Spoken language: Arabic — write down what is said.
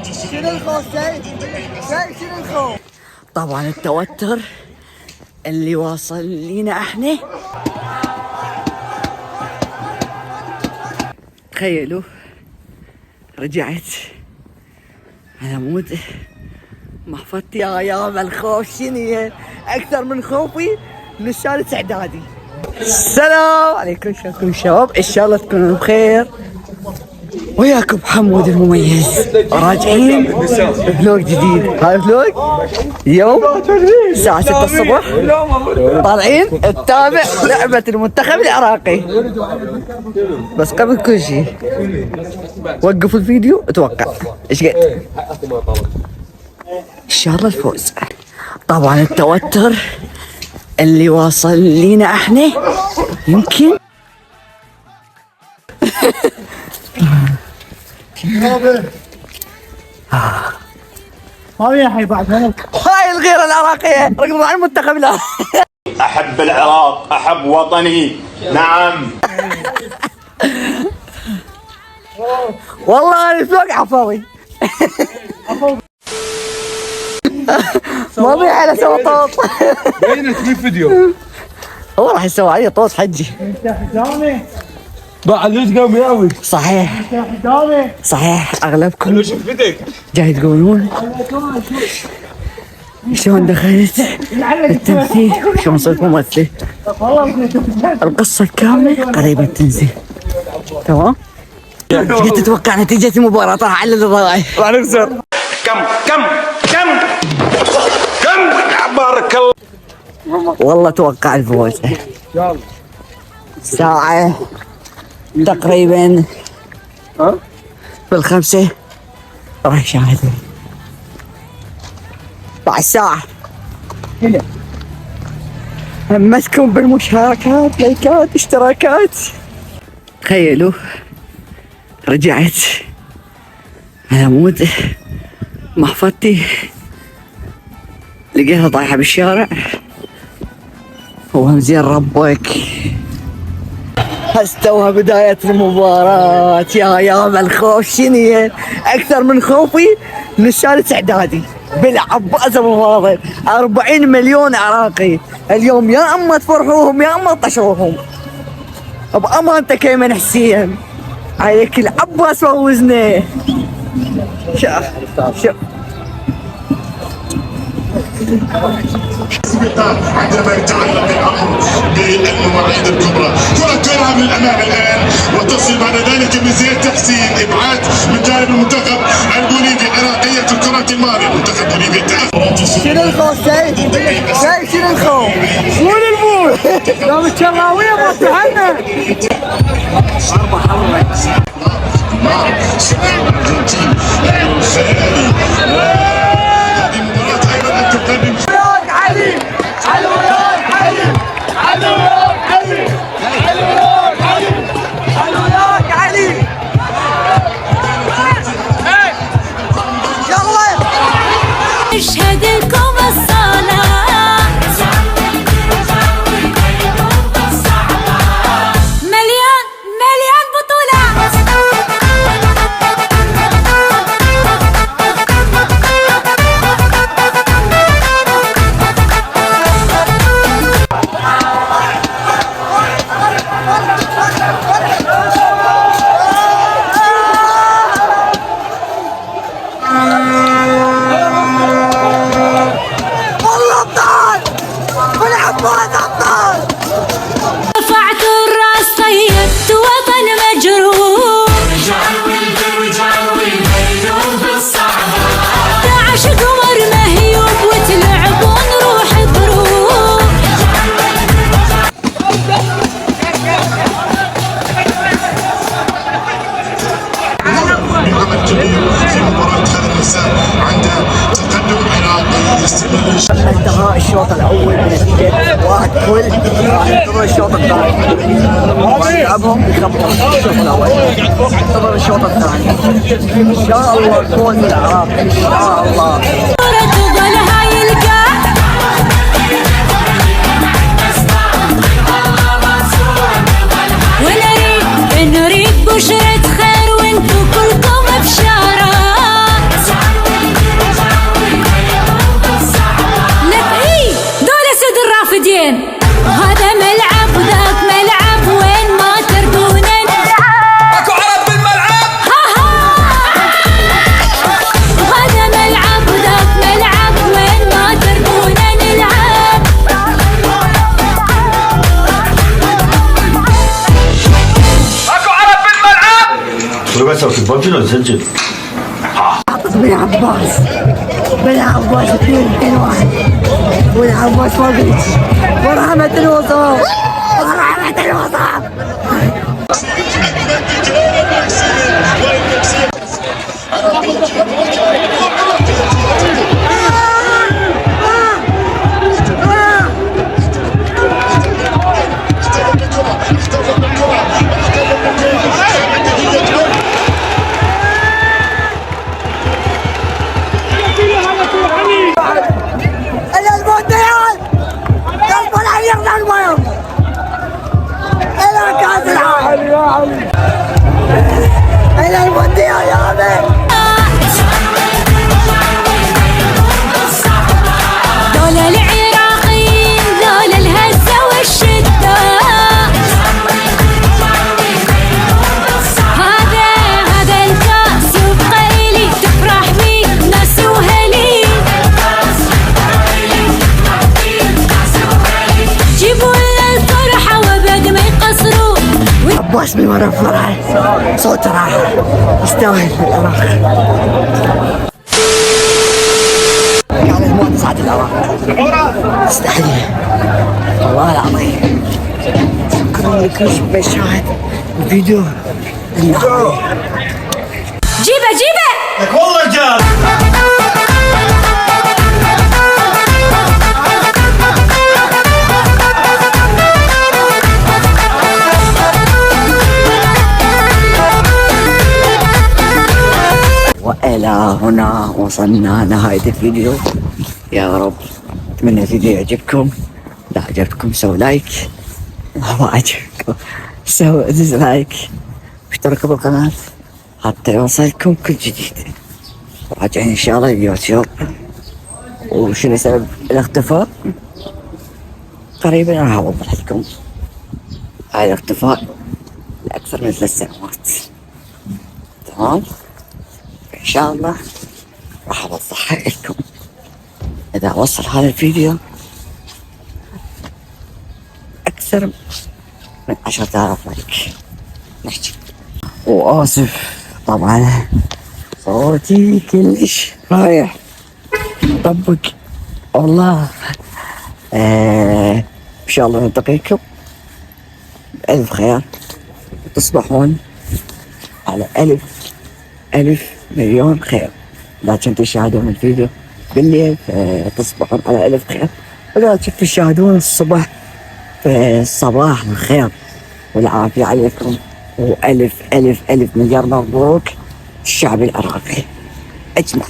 شنو الخوف جاي؟ شنو الخوف؟ طبعا التوتر اللي واصل لينا احنا. تخيلوا رجعت على مود محفظتي ايام الخوف شنو اكثر من خوفي من الثالث اعدادي. السلام عليكم، شلونكم شباب؟ ان شاء الله تكونوا بخير. وياكم حمود المميز راجعين بفلوق جديد. هاي فلوق اليوم الساعة 6 الصبح طالعين نتابع لعبة المنتخب العراقي. بس قبل كل شيء وقفوا الفيديو اتوقع ايش قد ان شاء الله الفوز. طبعا التوتر اللي واصل لينا احنا يمكن ما في حي بعد هنا. هاي الغيرة العراقية رغم عن المنتخب. لا أحب العراق، أحب وطني، نعم. والله انا الفلوق عفوي. ما في حيل اسوي طوط. بينت في فيديو هو راح يسوي علي طوط حجي. انت حجامي، بعد ليش قام ياوي؟ صحيح انت حجامي. صحيح اغلبكم لو شفتك جاي تقولون شلون دخلت التمثيل وشلون صرت ممثل. القصة كاملة قريبة تنزل. تمام؟ ايش تتوقع نتيجة المباراة؟ راح اعلن الرأي. راح نخسر. كم بارك الله. والله اتوقع الفوز. ساعة تقريبا بالخمسة راح شاهد بعد ساعة. همتكم بالمشاركات، لايكات، اشتراكات. تخيلوا رجعت على مود محفظتي لقيتها طايحة بالشارع ومزين ربك. هستوها بداية المباراة. يا ايام الخوف شنو اكثر من خوفي من الثالث اعدادي. بالعباس ابو فاضل 40 مليون عراقي اليوم، يا اما تفرحوهم يا اما تطشروهم. بأمانتك يا حسين عليك العباس فوزنا. شوف عندما يتعلق الامر بالمواعيد الكبرى. كرة تلعب من الامام الان وتصل بعد ذلك بزياد تحسين. ابعاد من جانب المنتخب البوليفي. عراقية الكرة الماضية منتخب بوليفيا تأهل. شنو الخوف جاي؟ شنو الخوف؟ مو للموت يوم الشراوية ما تهنى. اشهد لكم الصلاة مليون بطولات. رفعت الراس طيبت وطن مجروح. تعش قمر مهيوب وتلعبون روح بروح. عمل كبير في مباراة هذا المساء عند تقدم عراقي يستمر. انتهى الشوط الاول بنتيجة 1-0. راح ننتظر الشوط الثاني. يلعبهم يخبطون الشوط الاول. ننتظر الشوط الثاني. ان شاء الله الفوز للعراق ان شاء الله. تظل هاي القاع ونريد بشرة خير وانتو كلكم بشارات. شنو سجل بن عباس 2-1 بن عباس فوقش ورحمة الوطن ورحمة الوطن. إلى المونديال يا غبي. دول العراقيين دول الهزة والشدة، هذا الكاس يبقى إلي تفرح بيه ناس وهلي، جيبوا لنا الفرحة وبعد ما يقصروا. عباس من ورا فرح صوت راحة يستاهل في العراق. كانت موت صعد العراق يستحيل والله العظيم. شكرا لكل مشاهد الفيديو النهائي. جيبه لك والله جاب. وإلى هنا وصلنا نهاية الفيديو. يا رب أتمنى الفيديو يعجبكم. إذا عجبكم سووا لايك، إذا ما عجبكم سووا ديسلايك، واشتركوا بالقناة حتى يوصلكم كل جديد. راجعين إن شاء الله اليوتيوب. وشنو سبب الاختفاء؟ قريبا راح أوضح لكم. هذا الاختفاء لأكثر من 3 سنوات. تمام؟ إن شاء الله راح أوضحها لكم إذا وصل هذا الفيديو أكثر من 10,000 لايك. نحكي وآسف طبعا صوتي كلش رايح طبق والله. إن شاء الله نلتقيكم بألف خير وتصبحون على ألف مليون خير. لكن تشاهدون الفيديو بالليل تصبحون على ألف خير، ولكن تشاهدون الصبح فالصباح الخير والعافية عليكم. وألف ألف ألف مليار مبروك الشعب العراقي أجمع.